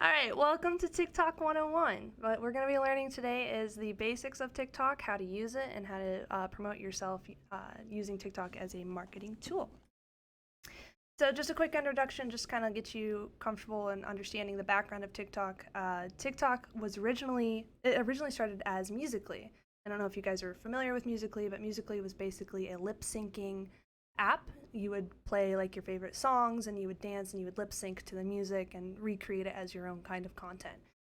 All right, welcome to TikTok 101. What we're going to be learning today is the basics of TikTok, how to use it, and how to promote yourself using TikTok as a marketing tool. So just a quick introduction, just kind of get you comfortable in understanding the background of TikTok. TikTok was originally started as Musical.ly. I don't know if you guys are familiar with Musical.ly, but Musical.ly was basically a lip syncing app. You would play like your favorite songs and you would dance and you would lip sync to the music and recreate it as your own kind of content.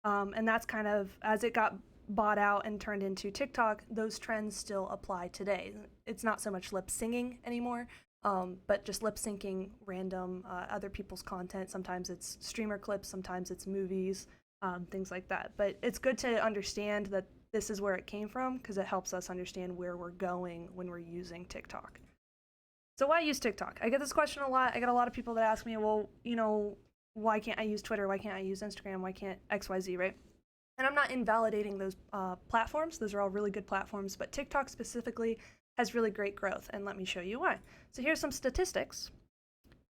And that's kind of, as it got bought out and turned into TikTok, those trends still apply today. It's not so much lip singing anymore, but just lip syncing random other people's content. Sometimes it's streamer clips, sometimes it's movies, things like that. But it's good to understand that this is where it came from because it helps us understand where we're going when we're using TikTok. So why use TikTok? I get this question a lot. I get a lot of people that ask me, well, why can't I use Twitter? Why can't I use Instagram? Why can't XYZ, right? And I'm not invalidating those platforms. Those are all really good platforms, but TikTok specifically has really great growth, and let me show you why. So here's some statistics.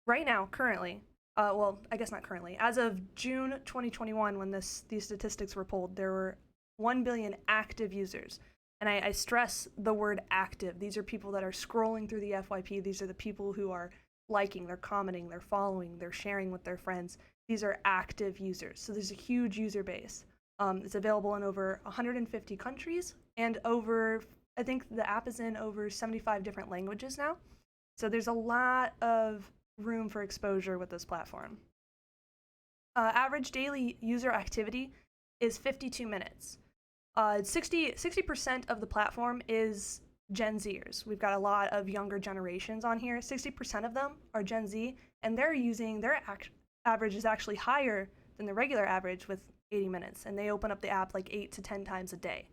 Right now, currently, well, I guess not currently, as of June 2021, when these statistics were pulled, there were 1 billion active users. And I stress the word active. These are people that are scrolling through the FYP. These are the people who are liking, they're commenting, they're following, they're sharing with their friends. These are active users. So there's a huge user base. It's available in over 150 countries and I think the app is in over 75 different languages now. So there's a lot of room for exposure with this platform. Average daily user activity is 52 minutes. 60% of the platform is Gen Zers. We've got a lot of younger generations on here. 60% of them are Gen Z, and their average is actually higher than the regular average with 80 minutes, and they open up the app like 8 to 10 times a day.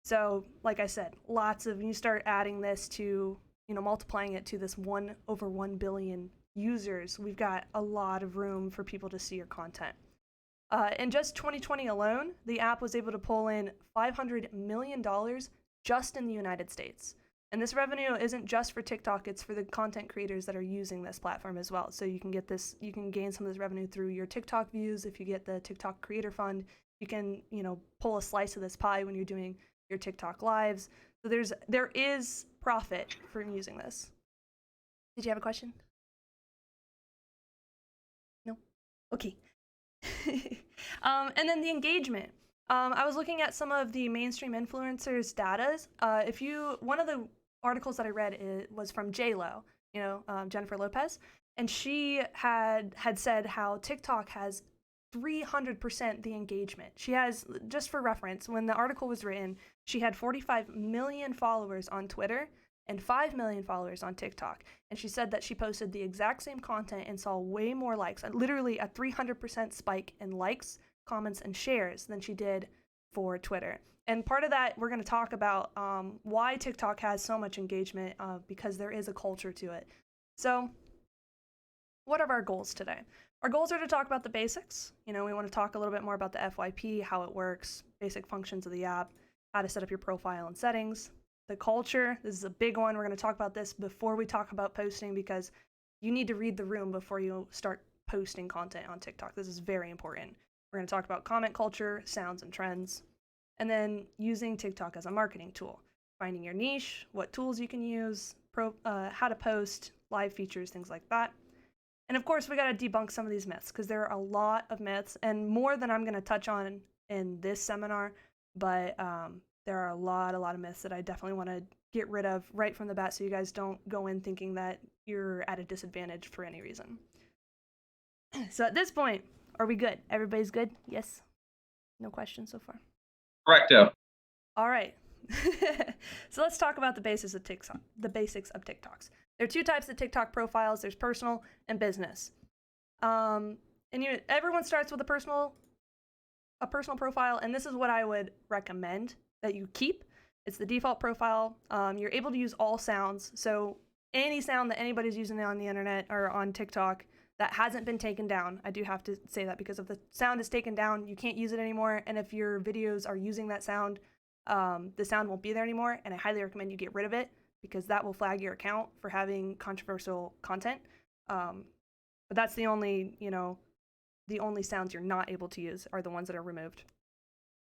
So, like I said, when you start adding this to, multiplying it to this over 1 billion users, we've got a lot of room for people to see your content. In just 2020 alone, the app was able to pull in $500 million just in the United States. And this revenue isn't just for TikTok, it's for the content creators that are using this platform as well. So you can gain some of this revenue through your TikTok views. If you get the TikTok Creator Fund, you can, pull a slice of this pie when you're doing your TikTok lives. So there is profit from using this. Did you have a question? No? Okay. And then the engagement. I was looking at some of the mainstream influencers' datas. One of the articles that I read was from J-Lo, Jennifer Lopez, and she had said how TikTok has 300% the engagement. She has, just for reference, when the article was written, she had 45 million followers on Twitter and 5 million followers on TikTok. And she said that she posted the exact same content and saw way more likes, literally a 300% spike in likes, comments, and shares than she did for Twitter. And part of that, we're going to talk about why TikTok has so much engagement, because there is a culture to it. So what are our goals today? Our goals are to talk about the basics. We want to talk a little bit more about the FYP, how it works, basic functions of the app, how to set up your profile and settings. The culture, this is a big one. We're going to talk about this before we talk about posting because you need to read the room before you start posting content on TikTok. This is very important. We're going to talk about comment culture, sounds, and trends, and then using TikTok as a marketing tool, finding your niche, what tools you can use, how to post, live features, things like that. And of course, we got to debunk some of these myths because there are a lot of myths and more than I'm going to touch on in this seminar, but there are a lot of myths that I definitely want to get rid of right from the bat so you guys don't go in thinking that you're at a disadvantage for any reason. So at this point, are we good? Everybody's good? Yes? No questions so far? Correcto. All right. So let's talk about the basics of TikTok. TikToks. There are two types of TikTok profiles. There's personal and business. And everyone starts with a personal profile, and this is what I would recommend that you keep. It's the default profile. You're able to use all sounds. So any sound that anybody's using on the internet or on TikTok that hasn't been taken down, I do have to say that because if the sound is taken down, you can't use it anymore. And if your videos are using that sound, the sound won't be there anymore. And I highly recommend you get rid of it because that will flag your account for having controversial content. But that's the only, the only sounds you're not able to use are the ones that are removed.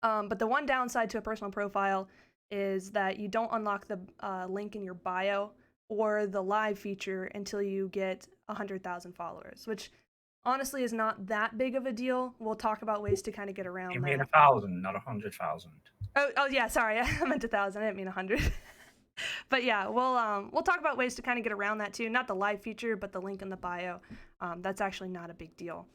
But the one downside to a personal profile is that you don't unlock the link in your bio or the live feature until you get 100,000 followers, which honestly is not that big of a deal. We'll talk about ways to kind of get around You that. mean 1,000, not 100,000. Oh yeah, sorry, I meant 1,000. I didn't mean 100. But yeah, we'll talk about ways to kind of get around that too. Not the live feature, but the link in the bio. That's actually not a big deal.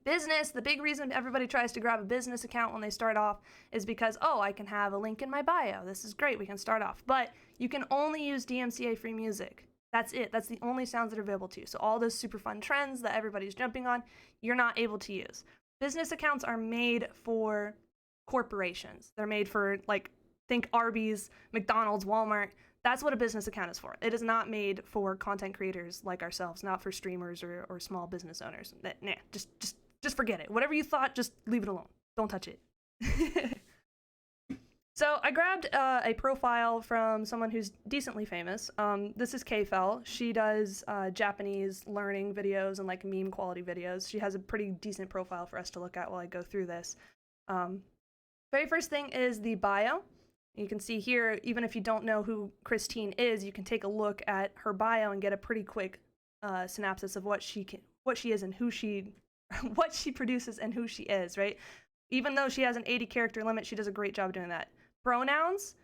Business, the big reason everybody tries to grab a business account when they start off is because, oh, I can have a link in my bio. This is great. We can start off. But you can only use DMCA free music. That's it. That's the only sounds that are available to you. So all those super fun trends that everybody's jumping on, you're not able to use. Business accounts are made for corporations. They're made for, like, think Arby's, McDonald's, Walmart. That's what a business account is for. It is not made for content creators like ourselves, not for streamers or small business owners. Nah, just forget it. Whatever you thought, just leave it alone. Don't touch it. So I grabbed a profile from someone who's decently famous. This is Kfell. She does Japanese learning videos and like meme quality videos. She has a pretty decent profile for us to look at while I go through this. Very first thing is the bio. You can see here, even if you don't know who Christine is, you can take a look at her bio and get a pretty quick synopsis of what she is and who she what she produces and who she is, right? Even though she has an 80 character limit, she does a great job doing that. Pronouns,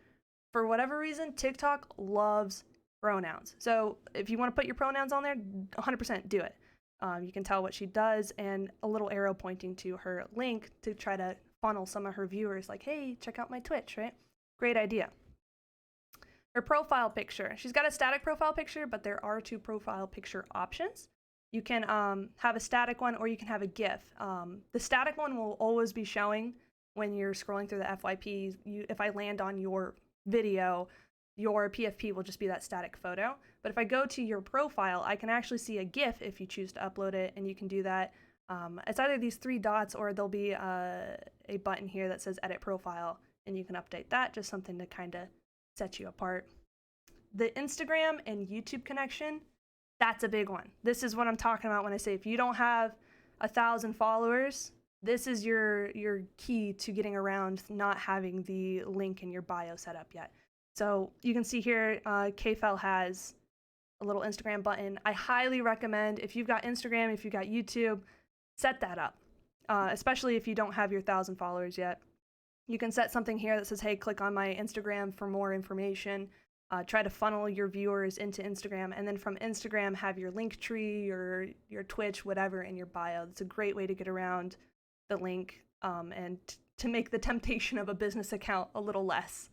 for whatever reason, TikTok loves pronouns. So if you want to put your pronouns on there, 100% do it. You can tell what she does and a little arrow pointing to her link to try to funnel some of her viewers like, hey, check out my Twitch, right? Great idea. Her profile picture. She's got a static profile picture, but there are 2 profile picture options. You can have a static one or you can have a GIF. The static one will always be showing when you're scrolling through the FYP. If I land on your video, your PFP will just be that static photo. But if I go to your profile, I can actually see a GIF if you choose to upload it, and you can do that. It's either these 3 dots or there'll be a button here that says edit profile, and you can update that, just something to kind of set you apart. The Instagram and YouTube connection, that's a big one. This is what I'm talking about when I say if you don't have 1,000 followers, this is your key to getting around not having the link in your bio set up yet. So you can see here, Kfell has a little Instagram button. I highly recommend, if you've got Instagram, if you've got YouTube, set that up, especially if you don't have your 1,000 followers yet. You can set something here that says, hey, click on my Instagram for more information. Try to funnel your viewers into Instagram, and then from Instagram have your link tree or your Twitch, whatever, in your bio. It's a great way to get around the link and to make the temptation of a business account a little less.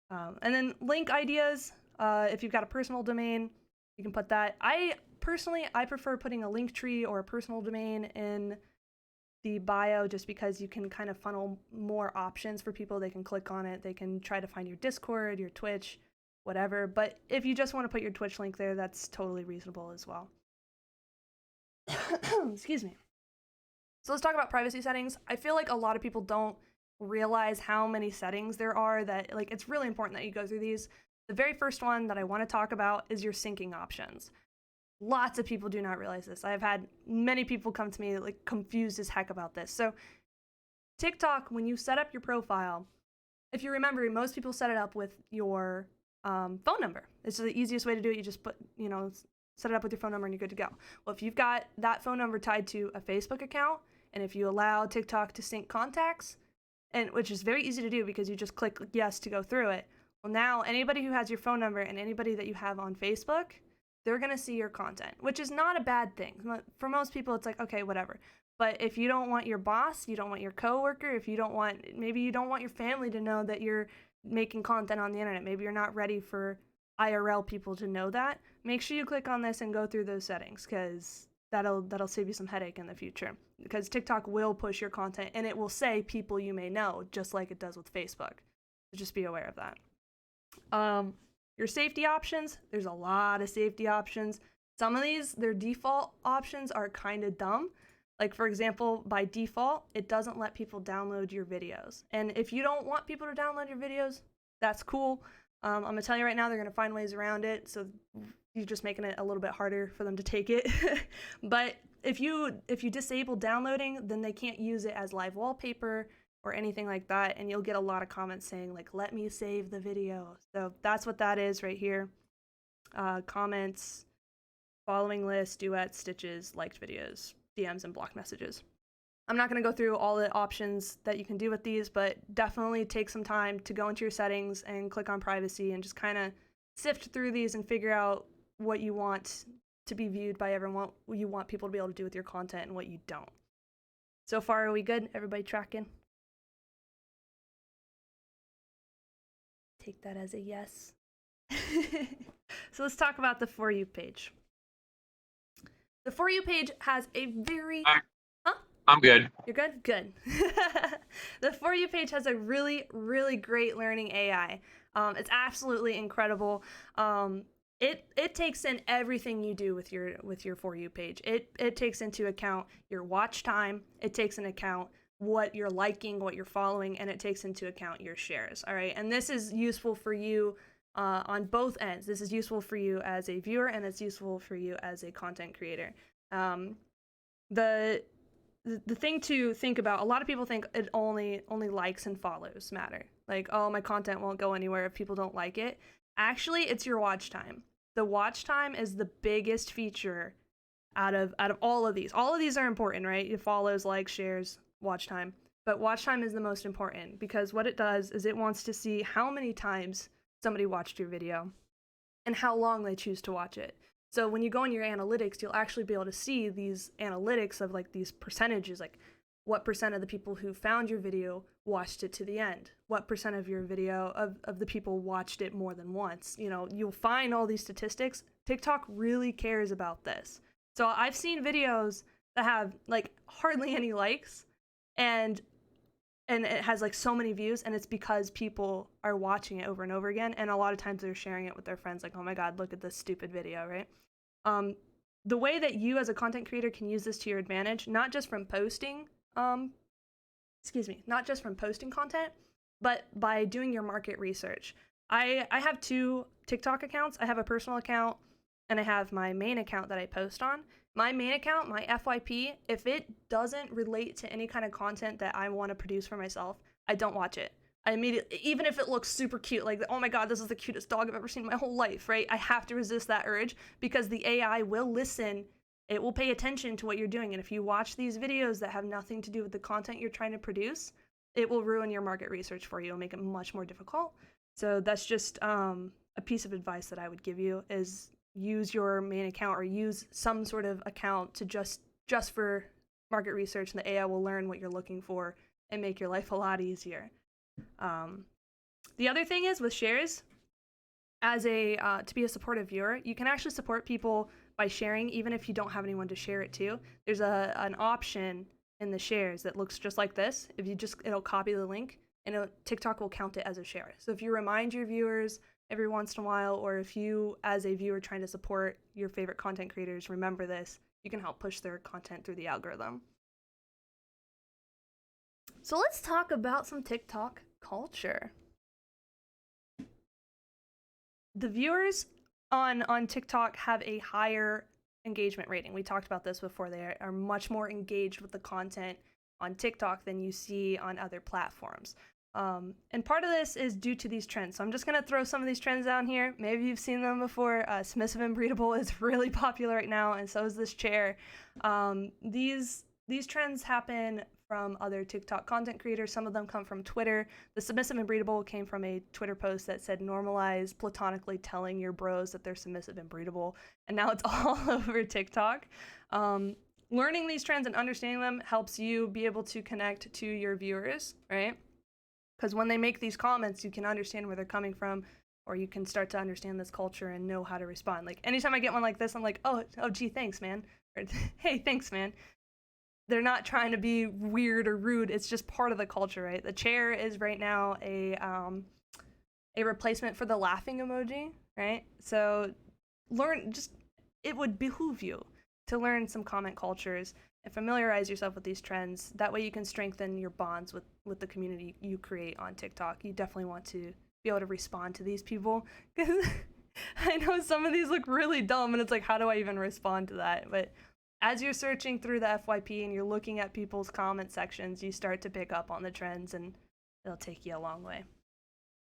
And then link ideas. If you've got a personal domain, you can put that. I prefer putting a link tree or a personal domain in the bio just because you can kind of funnel more options for people. They can click on it. They can try to find your Discord, your Twitch, whatever. But if you just want to put your Twitch link there, that's totally reasonable as well. Excuse me. So let's talk about privacy settings. I feel like a lot of people don't realize how many settings there are, that like it's really important that you go through these. The very first one that I want to talk about is your syncing options. Lots of people do not realize this. I've had many people come to me like confused as heck about this. So TikTok, when you set up your profile, if you remember, most people set it up with your phone number. It's the easiest way to do it. You just put, set it up with your phone number and you're good to go. Well, if you've got that phone number tied to a Facebook account, and if you allow TikTok to sync contacts, and which is very easy to do because you just click yes to go through it. Well, now anybody who has your phone number and anybody that you have on Facebook, they're going to see your content, which is not a bad thing. For most people, it's like, okay, whatever. But if you don't want your boss, you don't want your coworker, maybe you don't want your family to know that you're making content on the internet, maybe you're not ready for IRL people to know that, make sure you click on this and go through those settings, because that'll save you some headache in the future. Because TikTok will push your content and it will say people you may know, just like it does with Facebook. So just be aware of that. Your safety options, there's a lot of safety options. Some of these, their default options are kind of dumb. Like, for example, by default, it doesn't let people download your videos. And if you don't want people to download your videos, that's cool. I'm going to tell you right now, they're going to find ways around it. So you're just making it a little bit harder for them to take it. But if you disable downloading, then they can't use it as live wallpaper or anything like that, and you'll get a lot of comments saying like, let me save the video. So that's what that is right here. Comments, following list, duets, stitches, liked videos, DMs, and block messages. I'm not going to go through all the options that you can do with these, but definitely take some time to go into your settings and click on privacy and just kind of sift through these and figure out what you want to be viewed by everyone, what you want people to be able to do with your content and what you don't. So far, are we good? Everybody tracking? Take that as a yes. So let's talk about the For You page. The For You page has a very... I'm good. You're good? Good. The For You page has a really, really great learning AI. It's absolutely incredible. It takes in everything you do with your For You page. It takes into account your watch time. It takes into account what you're liking, what you're following, and it takes into account your shares. All right, and this is useful for you on both ends. This is useful for you as a viewer, and it's useful for you as a content creator. The thing to think about, a lot of people think it only likes and follows matter. Like, oh, my content won't go anywhere if people don't like it. Actually, it's your watch time. The watch time is the biggest feature out of all of these. All of these are important, right? It follows, likes, shares, watch time. But watch time is the most important because what it does is it wants to see how many times somebody watched your video and how long they choose to watch it. So when you go in your analytics, you'll actually be able to see these analytics of like these percentages, like what percent of the people who found your video watched it to the end? What percent of your video of the people watched it more than once? You know, you'll find all these statistics. TikTok really cares about this. So I've seen videos that have like hardly any likes and it has like so many views, and it's because people are watching it over and over again, and a lot of times they're sharing it with their friends like, oh my god, look at this stupid video, right? The way that you as a content creator can use this to your advantage, not just from posting not just from posting content, but by doing your market research. I have two TikTok accounts. I have a personal account and I have my main account that I post on. My main account, my FYP, if it doesn't relate to any kind of content that I want to produce for myself, I don't watch it. I immediately, even if it looks super cute, like, oh my god, this is the cutest dog I've ever seen in my whole life, right? I have to resist that urge because the AI will listen, it will pay attention to what you're doing. And if you watch these videos that have nothing to do with the content you're trying to produce, it will ruin your market research for you and make it much more difficult. So that's just a piece of advice that I would give you is use your main account or use some sort of account to just for market research, and the AI will learn what you're looking for and make your life a lot easier. The other thing is with shares, as a to be a supportive viewer, you can actually support people by sharing even if you don't have anyone to share it to. There's an option in the shares that looks just like this. If you just, it'll copy the link and TikTok will count it as a share. So if you remind your viewers every once in a while, or if you as a viewer trying to support your favorite content creators remember this, you can help push their content through the algorithm. So let's talk about some TikTok culture. The viewers on TikTok have a higher engagement rating. We talked about this before. They are much more engaged with the content on TikTok than you see on other platforms. And part of this is due to these trends. So I'm just going to throw some of these trends down here. Maybe you've seen them before. Submissive and breedable is really popular right now, and so is this chair. These trends happen from other TikTok content creators. Some of them come from Twitter. The submissive and breedable came from a Twitter post that said normalize platonically telling your bros that they're submissive and breedable. And now it's all over TikTok. Learning these trends and understanding them helps you be able to connect to your viewers, right? Because when they make these comments, you can understand where they're coming from, or you can start to understand this culture and know how to respond. Like anytime I get one like this, I'm like, oh gee, thanks, man. Or, hey, thanks, man. They're not trying to be weird or rude. It's just part of the culture, right? The chair is right now a replacement for the laughing emoji, right? So it would behoove you to learn some comment cultures and familiarize yourself with these trends. That way you can strengthen your bonds with the community you create on TikTok. You definitely want to be able to respond to these people because I know some of these look really dumb, and it's like, how do I even respond to that? But as you're searching through the FYP and you're looking at people's comment sections, you start to pick up on the trends, and it'll take you a long way.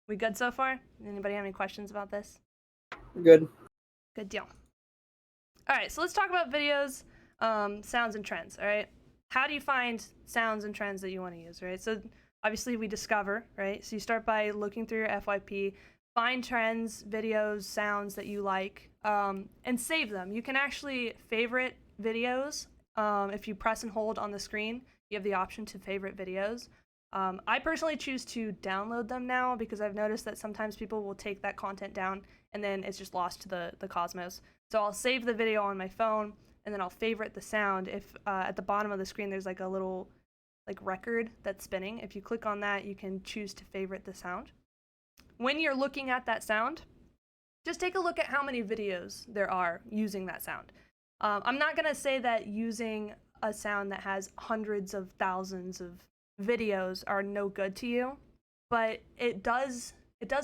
We good so far? Anybody have any questions about this? Good. Good deal. All right, so let's talk about videos, sounds, and trends, all right? How do you find sounds and trends that you want to use, right? So obviously we discover, right? So you start by looking through your FYP, find trends, videos, sounds that you like, and save them. You can actually favorite videos. If you press and hold on the screen, you have the option to favorite videos. I personally choose to download them now because I've noticed that sometimes people will take that content down and then it's just lost to the cosmos. So I'll save the video on my phone and then I'll favorite the sound. If at the bottom of the screen there's like a little record that's spinning. If you click on that, you can choose to favorite the sound. When you're looking at that sound, just take a look at how many videos there are using that sound. I'm not gonna say that using a sound that has hundreds of thousands of videos are no good to you, but it does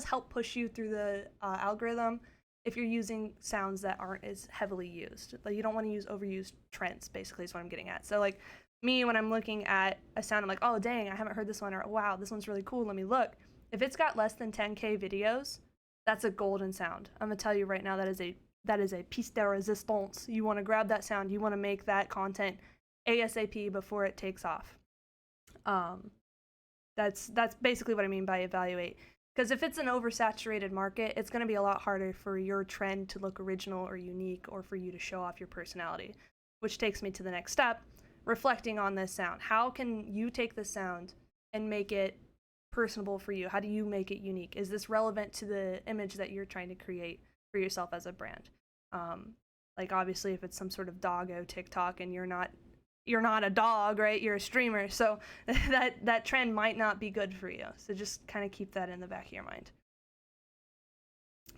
help push you through the algorithm if you're using sounds that aren't as heavily used. Like, you don't want to use overused trends, basically, is what I'm getting at. So like me, when I'm looking at a sound, I'm like, oh dang, I haven't heard this one, or wow, this one's really cool, let me look. If it's got less than 10K videos, that's a golden sound. I'm gonna tell you right now, that is a piece de resistance. You want to grab that sound, you want to make that content ASAP before it takes off. That's basically what I mean by evaluate. Because if it's an oversaturated market, it's going to be a lot harder for your trend to look original or unique, or for you to show off your personality. Which takes me to the next step, reflecting on this sound. How can you take this sound and make it personable for you? How do you make it unique? Is this relevant to the image that you're trying to create for yourself as a brand? Like obviously if it's some sort of doggo TikTok and you're not a dog, right? You're a streamer, so that trend might not be good for you. So just kind of keep that in the back of your mind.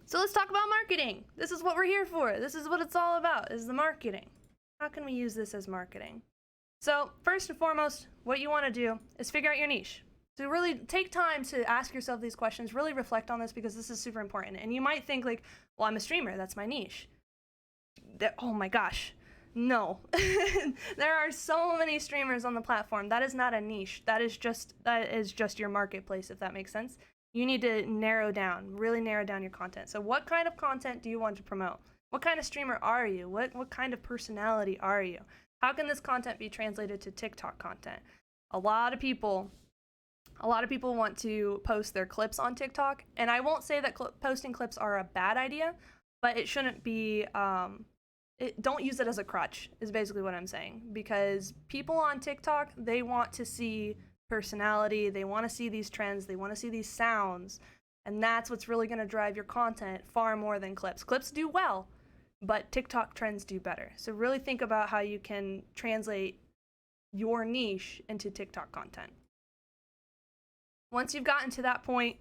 So let's talk about marketing. This is what we're here for. This is what it's all about, is the marketing. How can we use this as marketing? So first and foremost, what you want to do is figure out your niche. So really take time to ask yourself these questions, really reflect on this, because this is super important. And you might think like, well, I'm a streamer, that's my niche. Oh my gosh. No. There are so many streamers on the platform. That is not a niche. That is just your marketplace, if that makes sense. You need to really narrow down your content. So what kind of content do you want to promote? What kind of streamer are you? What kind of personality are you? How can this content be translated to TikTok content? A lot of people want to post their clips on TikTok, and I won't say that posting clips are a bad idea, but it shouldn't be don't use it as a crutch, is basically what I'm saying. Because people on TikTok, they want to see personality, they want to see these trends, they want to see these sounds, and that's what's really going to drive your content far more than clips. Clips do well, but TikTok trends do better. So really think about how you can translate your niche into TikTok content. Once you've gotten to that point,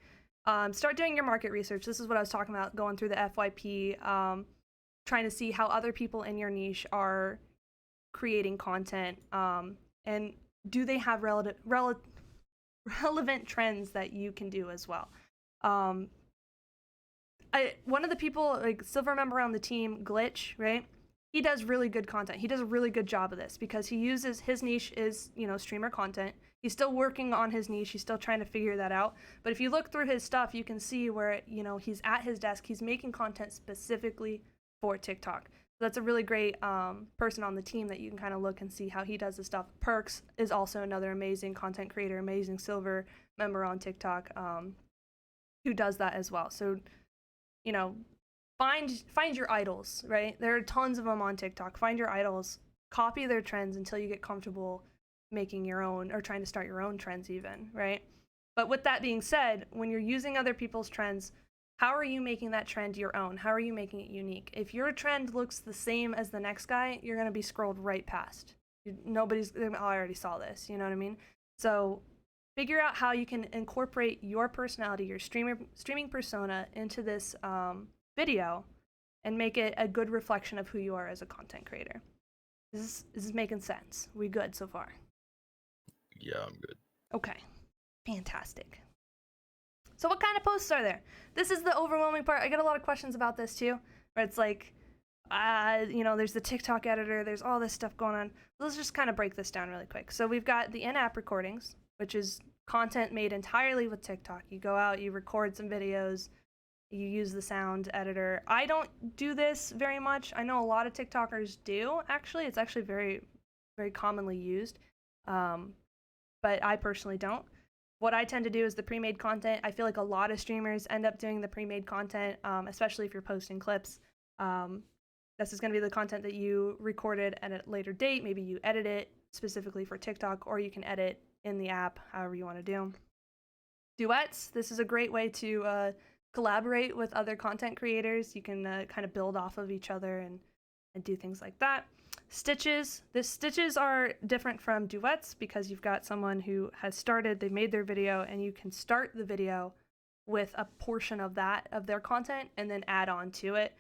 start doing your market research. This is what I was talking about, going through the FYP, trying to see how other people in your niche are creating content, and do they have relevant trends that you can do as well. One of the people, like silver member on the team, Glitch, right? He does really good content. He does a really good job of this because he uses, his niche is, streamer content. He's still working on his niche. He's still trying to figure that out. But if you look through his stuff, you can see where, he's at his desk. He's making content specifically for TikTok. So that's a really great person on the team that you can kind of look and see how he does the stuff. Perks is also another amazing content creator, amazing silver member on TikTok, who does that as well. So, find your idols, right? There are tons of them on TikTok. Find your idols, copy their trends until you get comfortable making your own, or trying to start your own trends even, right? But with that being said, when you're using other people's trends, how are you making that trend your own? How are you making it unique? If your trend looks the same as the next guy, you're going to be scrolled right past. I already saw this, you know what I mean? So figure out how you can incorporate your personality, your streaming persona into this video and make it a good reflection of who you are as a content creator. Is this making sense? We good so far? Yeah, I'm good. Okay, fantastic. So what kind of posts are there? This is the overwhelming part. I get a lot of questions about this too, where it's like, there's the TikTok editor, there's all this stuff going on. Let's just kind of break this down really quick. So we've got the in-app recordings, which is content made entirely with TikTok. You go out, you record some videos, you use the sound editor. I don't do this very much. I know a lot of TikTokers do, actually. It's actually very, very commonly used, but I personally don't. What I tend to do is the pre-made content. I feel like a lot of streamers end up doing the pre-made content, especially if you're posting clips. This is going to be the content that you recorded at a later date. Maybe you edit it specifically for TikTok, or you can edit in the app, however you want to do. Duets. This is a great way to collaborate with other content creators. You can kind of build off of each other and do things like that. Stitches. The stitches are different from duets because you've got someone who has started, they've made their video, and you can start the video with a portion of their content and then add on to it.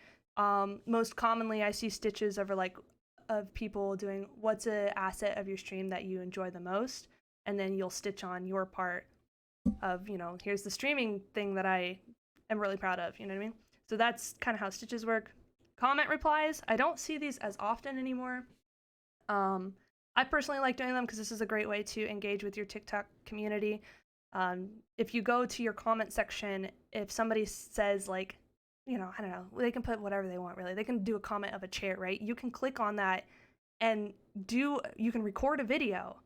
Most commonly I see stitches of people doing what's an asset of your stream that you enjoy the most, and then you'll stitch on your part of, here's the streaming thing that I am really proud of, you know what I mean? So that's kind of how stitches work. Comment replies, I don't see these as often anymore. I personally like doing them because this is a great way to engage with your TikTok community. If you go to your comment section, if somebody says like, I don't know, they can put whatever they want, really. They can do a comment of a chair, right? You can click on that and you can record a video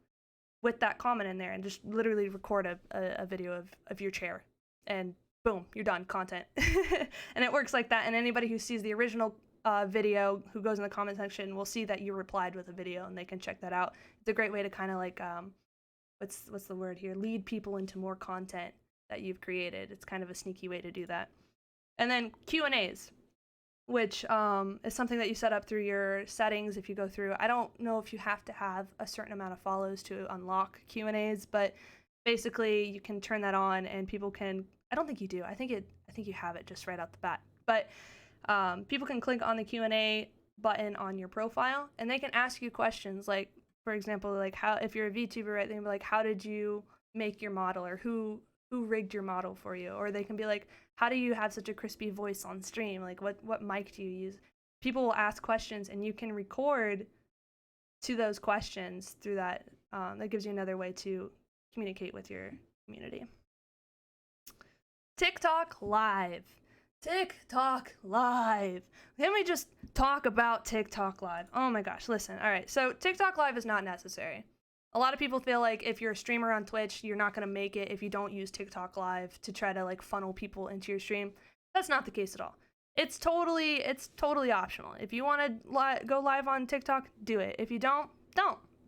with that comment in there and just literally record a video of your chair, and boom, you're done, content. And it works like that, and anybody who sees the original video who goes in the comment section will see that you replied with a video, and they can check that out. It's a great way to kind of like, what's the word here? Lead people into more content that you've created. It's kind of a sneaky way to do that. And then Q&As, which is something that you set up through your settings if you go through. I don't know if you have to have a certain amount of follows to unlock Q&As, but basically you can turn that on and people can, I don't think you do. I think you have it just right out the bat. But people can click on the Q&A button on your profile and they can ask you questions like, for example, like how, if you're a VTuber, right, they can be like, how did you make your model, or who rigged your model for you? Or they can be like, how do you have such a crispy voice on stream? Like what mic do you use? People will ask questions and you can record to those questions through that. That gives you another way to communicate with your community. TikTok Live. TikTok Live. Let me just talk about TikTok Live. Oh my gosh, listen. All right, so TikTok Live is not necessary. A lot of people feel like if you're a streamer on Twitch, you're not going to make it if you don't use TikTok Live to try to like funnel people into your stream. That's not the case at all. It's totally optional. If you want to go live on TikTok, do it. If you don't.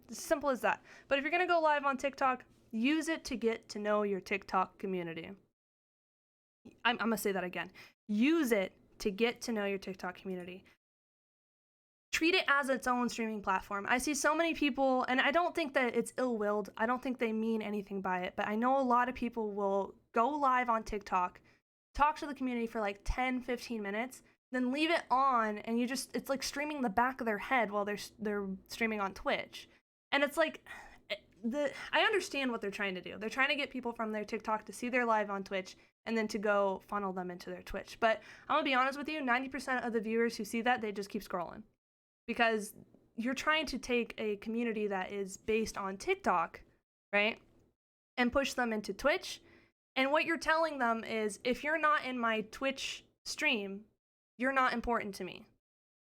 It's as simple as that. But if you're going to go live on TikTok, use it to get to know your TikTok community. I'm going to say that again. Use it to get to know your TikTok community. Treat it as its own streaming platform. I see so many people, and I don't think that it's ill-willed. I don't think they mean anything by it, but I know a lot of people will go live on TikTok, talk to the community for like 10, 15 minutes, then leave it on, and it's like streaming the back of their head while they're streaming on Twitch. And it's like, I understand what they're trying to do. They're trying to get people from their TikTok to see their live on Twitch and then to go funnel them into their Twitch. But I'm gonna be honest with you, 90% of the viewers who see that, they just keep scrolling. Because you're trying to take a community that is based on TikTok, right, and push them into Twitch. And what you're telling them is, if you're not in my Twitch stream, you're not important to me.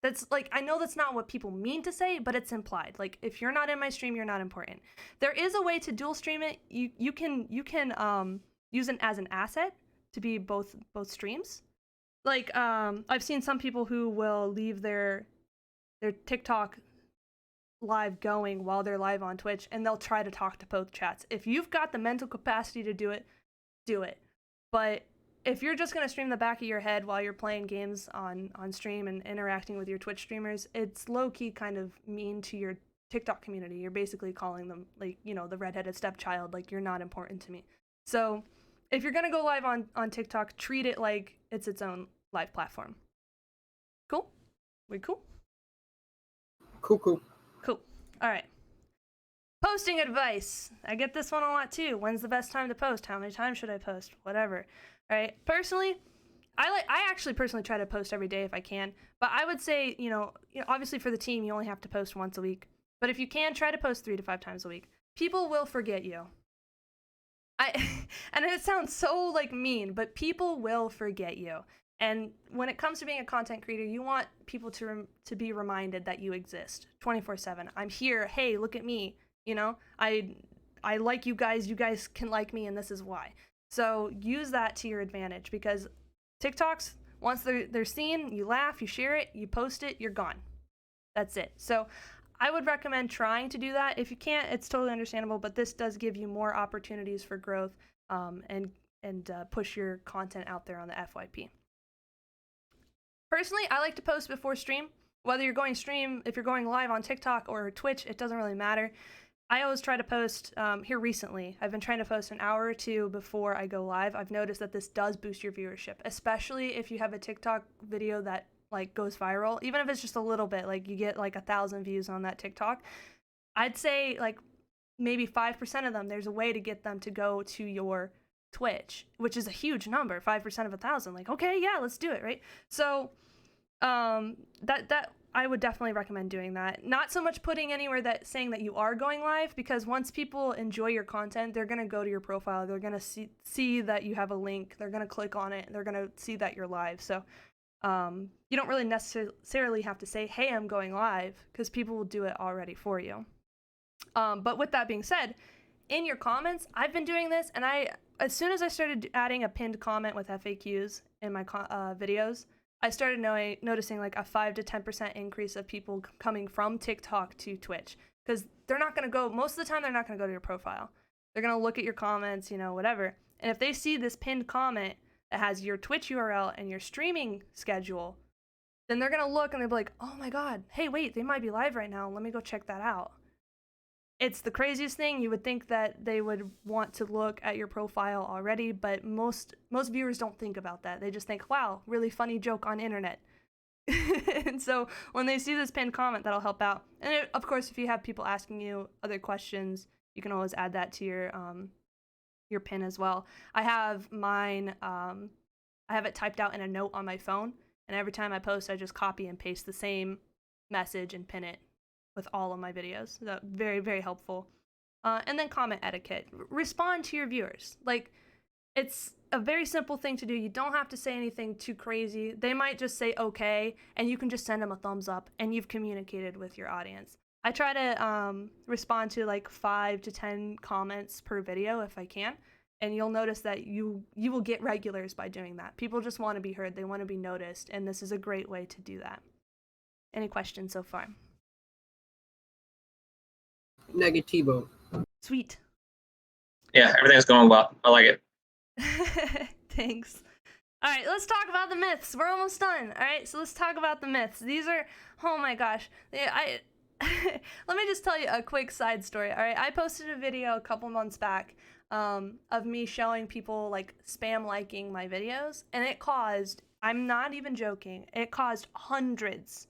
That's like, I know that's not what people mean to say, but it's implied. Like, if you're not in my stream, you're not important. There is a way to dual stream it. You can use it as an asset to be both streams. Like, I've seen some people who will leave their TikTok live going while they're live on Twitch, and they'll try to talk to both chats. If you've got the mental capacity to do it, do it. But if you're just gonna stream the back of your head while you're playing games on stream and interacting with your Twitch streamers, it's low-key kind of mean to your TikTok community. You're basically calling them, like, the redheaded stepchild, like, you're not important to me. So if you're gonna go live on TikTok, treat it like it's its own live platform. Cool? We cool? Cool. Cool. All right. Posting advice. I get this one a lot too. When's the best time to post? How many times should I post? Whatever. All right. Personally, I actually personally try to post every day if I can. But I would say, obviously for the team, you only have to post once a week. But if you can, try to post 3 to 5 times a week. People will forget you. And it sounds so mean, but people will forget you. And when it comes to being a content creator, you want people to be reminded that you exist 24/7. I'm here. Hey, look at me. I like you guys. You guys can like me, and this is why. So use that to your advantage, because TikToks, once they're seen, you laugh, you share it, you post it, you're gone. That's it. So I would recommend trying to do that. If you can't, it's totally understandable, but this does give you more opportunities for growth and push your content out there on the FYP. Personally, I like to post before stream. Whether you're going stream, if you're going live on TikTok or Twitch, it doesn't really matter. I always try to post here recently. I've been trying to post an hour or two before I go live. I've noticed that this does boost your viewership, especially if you have a TikTok video that goes viral. Even if it's just a little bit, you get 1,000 views on that TikTok. I'd say maybe 5% of them, there's a way to get them to go to your Twitch, which is a huge number. 5% of 1,000. Okay, yeah, let's do it, right? So that I would definitely recommend doing that. Not so much putting anywhere that saying that you are going live, because once people enjoy your content, they're going to go to your profile. They're going to see that you have a link. They're going to click on it. And they're going to see that you're live. So you don't really necessarily have to say, hey, I'm going live, because people will do it already for you. But with that being said, in your comments, I've been doing this, and as soon as I started adding a pinned comment with FAQs in my videos, I started noticing a 5 to 10% increase of people coming from TikTok to Twitch, because they're not going to go, most of the time they're not going to go to your profile. They're going to look at your comments, whatever. And if they see this pinned comment that has your Twitch URL and your streaming schedule, then they're going to look and they'll be like, oh my God, hey, wait, they might be live right now. Let me go check that out. It's the craziest thing. You would think that they would want to look at your profile already, but most viewers don't think about that. They just think, wow, really funny joke on internet. And so when they see this pinned comment, that'll help out. And of course, if you have people asking you other questions, you can always add that to your pin as well. I have mine, I have it typed out in a note on my phone, and every time I post, I just copy and paste the same message and pin it with all of my videos. So very, very helpful. And then comment etiquette. Respond to your viewers. It's a very simple thing to do. You don't have to say anything too crazy. They might just say okay, and you can just send them a thumbs up, and you've communicated with your audience. I try to respond to 5 to 10 comments per video if I can, and you'll notice that you will get regulars by doing that. People just want to be heard. They want to be noticed, and this is a great way to do that. Any questions so far? Negativo. Sweet. Yeah, everything's going well. I like it. Thanks. All right, let's talk about the myths. We're almost done. All right, so let's talk about the myths. These are, oh my gosh. Let me just tell you a quick side story. All right, I posted a video a couple months back of me showing people spam liking my videos, and it caused, I'm not even joking, it caused hundreds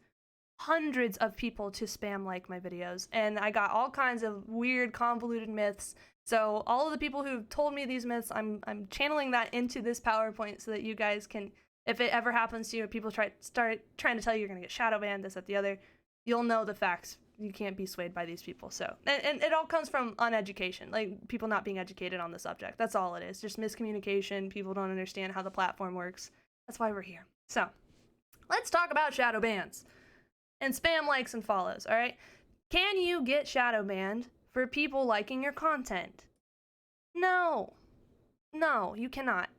of people to spam like my videos, and I got all kinds of weird convoluted myths. So all of the people who've told me these myths, I'm channeling that into this PowerPoint so that you guys can, if it ever happens to you, people start trying to tell you you're gonna get shadow banned, this, that, the other, you'll know the facts. You can't be swayed by these people. So, and it all comes from uneducation, people not being educated on the subject. That's all it is, just miscommunication. People don't understand how the platform works. That's why we're here. So let's talk about shadow bans and spam likes and follows. All right, can you get shadow banned for people liking your content? No, you cannot.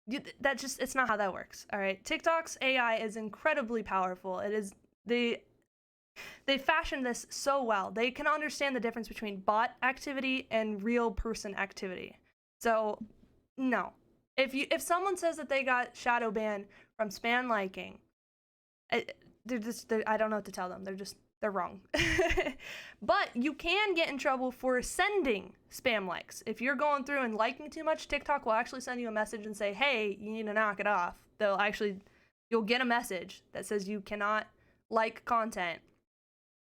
It's not how that works. All right, TikTok's AI is incredibly powerful. It is, they fashioned this so well. They can understand the difference between bot activity and real person activity. So no, if someone says that they got shadow banned from spam liking, I don't know what to tell them. They're wrong. But you can get in trouble for sending spam likes. If you're going through and liking too much, TikTok will actually send you a message and say, hey, you need to knock it off. You'll get a message that says you cannot like content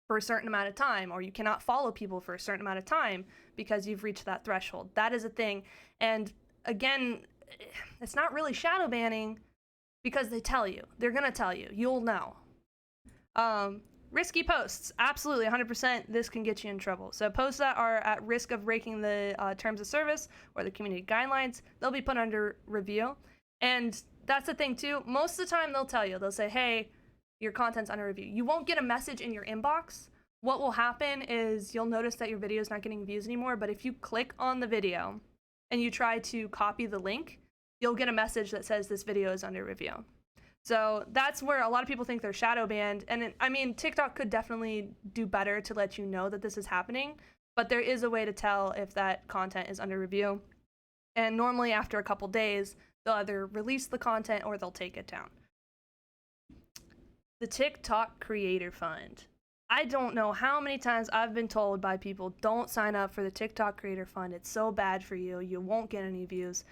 for a certain amount of time, or you cannot follow people for a certain amount of time because you've reached that threshold. That is a thing. And again, it's not really shadow banning because they tell you. They're going to tell you. You'll know. Risky posts. Absolutely, 100%. This can get you in trouble. So posts that are at risk of breaking the terms of service or the community guidelines, they'll be put under review. And that's the thing too. Most of the time they'll tell you. They'll say, hey, your content's under review. You won't get a message in your inbox. What will happen is you'll notice that your video is not getting views anymore, but if you click on the video and you try to copy the link, you'll get a message that says this video is under review. So that's where a lot of people think they're shadow banned. And I mean, TikTok could definitely do better to let you know that this is happening, but there is a way to tell if that content is under review. And normally after a couple days, they'll either release the content or they'll take it down. The TikTok Creator Fund. I don't know how many times I've been told by people, don't sign up for the TikTok Creator Fund. It's so bad for you. You won't get any views.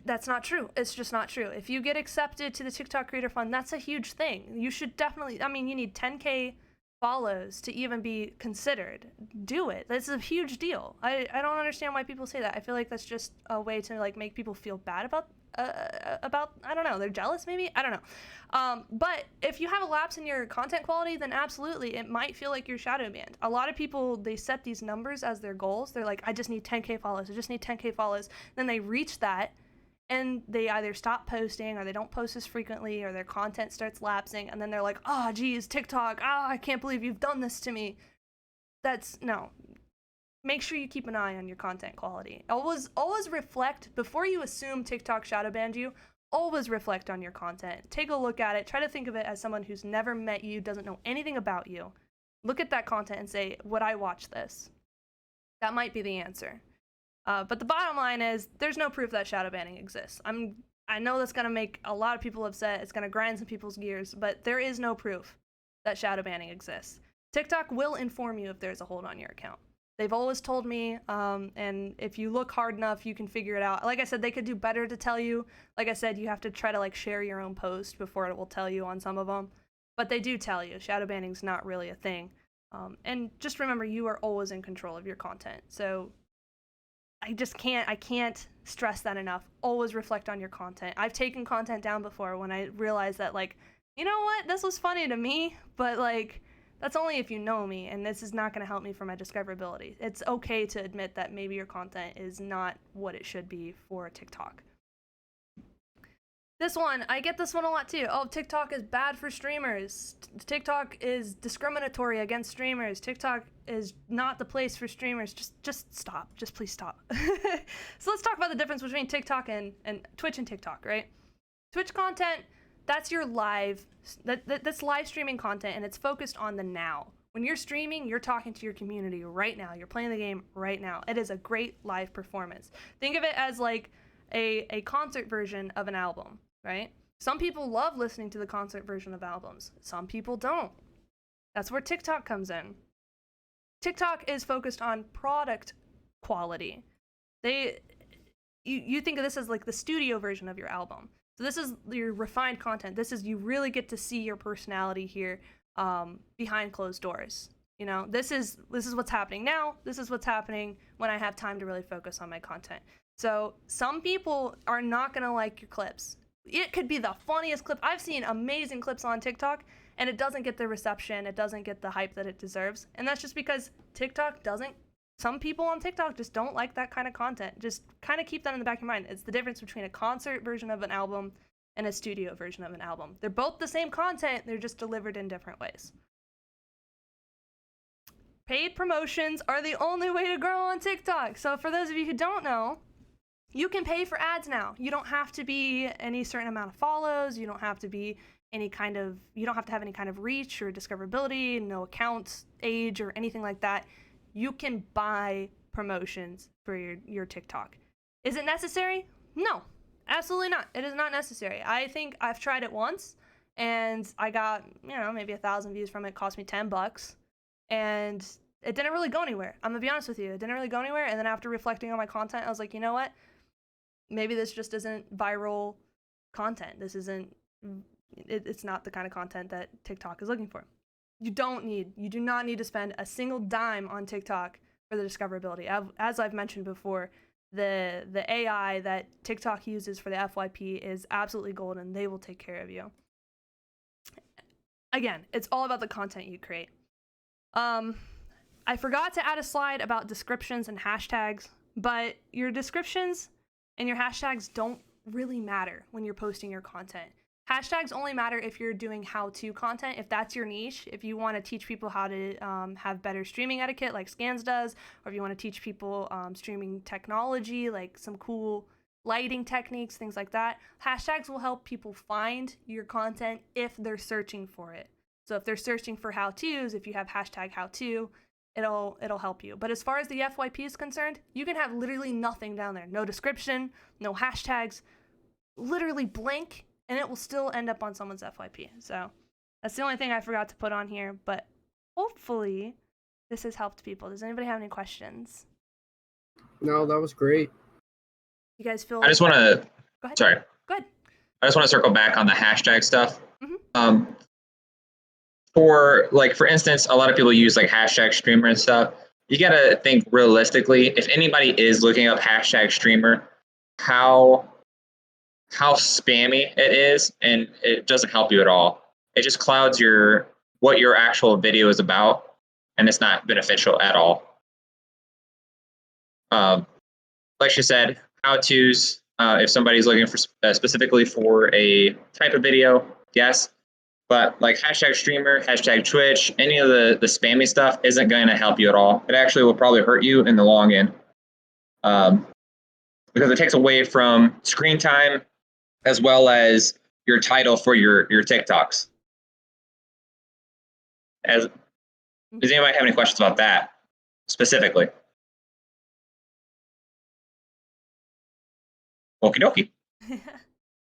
That's not true. It's just not true. If you get accepted to the TikTok Creator Fund, that's a huge thing. You should definitely, I mean, you need 10K follows to even be considered. Do it. That's a huge deal. I don't understand why people say that. I feel like that's just a way to like make people feel bad about I don't know, they're jealous maybe? I don't know. But if you have a lapse in your content quality, then absolutely, it might feel like you're shadow banned. A lot of people, they set these numbers as their goals. They're like, I just need 10K follows. I just need 10K follows. Then they reach that and they either stop posting or they don't post as frequently or their content starts lapsing. And then they're like, oh, geez, TikTok. Oh, I can't believe you've done this to me. No. Make sure you keep an eye on your content quality. Always reflect, before you assume TikTok shadow banned you, always reflect on your content. Take a look at it. Try to think of it as someone who's never met you, doesn't know anything about you. Look at that content and say, would I watch this? That might be the answer. But the bottom line is, there's no proof that shadow banning exists. I know that's going to make a lot of people upset. It's going to grind some people's gears, but there is no proof that shadow banning exists. TikTok will inform you if there's a hold on your account. They've always told me, and if you look hard enough, you can figure it out. Like I said, they could do better to tell you. Like I said, you have to try to like share your own post before it will tell you on some of them. But they do tell you. Shadow banning's not really a thing. And just remember, you are always in control of your content. So I can't stress that enough. Always reflect on your content. I've taken content down before when I realized that, like, you know what, this was funny to me, but like, that's only if you know me, and this is not going to help me for my discoverability. It's okay to admit that maybe your content is not what it should be for TikTok. This one, I get this one a lot too. Oh, TikTok is bad for streamers. TikTok is discriminatory against streamers. TikTok is not the place for streamers. Just stop. Just please stop. So let's talk about the difference between TikTok and Twitch and TikTok, right? Twitch content, that's your that's live streaming content, and it's focused on the now. When you're streaming, you're talking to your community right now. You're playing the game right now. It is a great live performance. Think of it as like a concert version of an album, right? Some people love listening to the concert version of albums. Some people don't. That's where TikTok comes in. TikTok is focused on product quality. You think of this as like the studio version of your album. So this is your refined content. This is, you really get to see your personality here behind closed doors. You know, this is what's happening now. This is what's happening when I have time to really focus on my content. So some people are not gonna like your clips. It could be the funniest clip. I've seen amazing clips on TikTok, and it doesn't get the reception, it doesn't get the hype that it deserves. And that's just because some people on TikTok just don't like that kind of content. Just kind of keep that in the back of your mind. It's the difference between a concert version of an album and a studio version of an album. They're both the same content, they're just delivered in different ways. Paid promotions are the only way to grow on TikTok. So for those of you who don't know, you can pay for ads now. You don't have to be any certain amount of follows. You don't have to be you don't have to have any kind of reach or discoverability, no account, age, or anything like that. You can buy promotions for your TikTok. Is it necessary? No, absolutely not. It is not necessary. I think I've tried it once and I got, maybe 1,000 views from it. It cost me $10 and it didn't really go anywhere. I'm gonna be honest with you. It didn't really go anywhere. And then after reflecting on my content, I was like, you know what? Maybe this just isn't viral content. This isn't, it's not the kind of content that TikTok is looking for. You do not need to spend a single dime on TikTok for the discoverability. As I've mentioned before, the AI that TikTok uses for the FYP is absolutely golden. They will take care of you. Again, it's all about the content you create. I forgot to add a slide about descriptions and hashtags, but your descriptions and your hashtags don't really matter when you're posting your content. Hashtags only matter if you're doing how-to content, if that's your niche, if you want to teach people how to have better streaming etiquette like Scans does, or if you want to teach people streaming technology like some cool lighting techniques, things like that. Hashtags will help people find your content if they're searching for it. So if they're searching for how-tos, if you have hashtag how-to, it'll help you. But as far as the FYP is concerned, you can have literally nothing down there. No description, no hashtags, literally blank, and it will still end up on someone's FYP. So that's the only thing I forgot to put on here, but hopefully this has helped people. Does anybody have any questions? No, that was great. You guys feel... I just want to, Go ahead. sorry. Go ahead. I just want to circle back on the hashtag stuff. For instance, a lot of people use like hashtag streamer and stuff. You got to think realistically, if anybody is looking up hashtag streamer, how spammy it is, and it doesn't help you at all. It just clouds what your actual video is about, and it's not beneficial at all. Like she said, how-tos, if somebody's looking for specifically for a type of video, yes. But like hashtag streamer, hashtag Twitch, any of the spammy stuff isn't going to help you at all. It actually will probably hurt you in the long end, because it takes away from screen time as well as your title for your TikToks. Does anybody have any questions about that specifically? Okie dokie.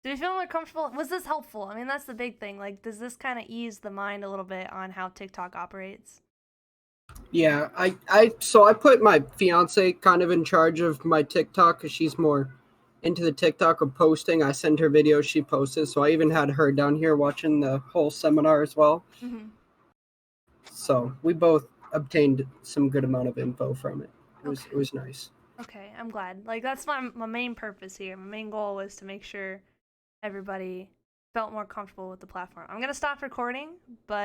Do you feel more comfortable? Was this helpful? I mean, that's the big thing. Like, does this kind of ease the mind a little bit on how TikTok operates? Yeah, so I put my fiance kind of in charge of my TikTok because she's more into the TikTok of posting. I send her videos, she posted. So I even had her down here watching the whole seminar as well. Mm-hmm. So we both obtained some good amount of info from it. It was nice. Okay, I'm glad. Like, that's my main purpose here. My main goal was to make sure everybody felt more comfortable with the platform. I'm going to stop recording, but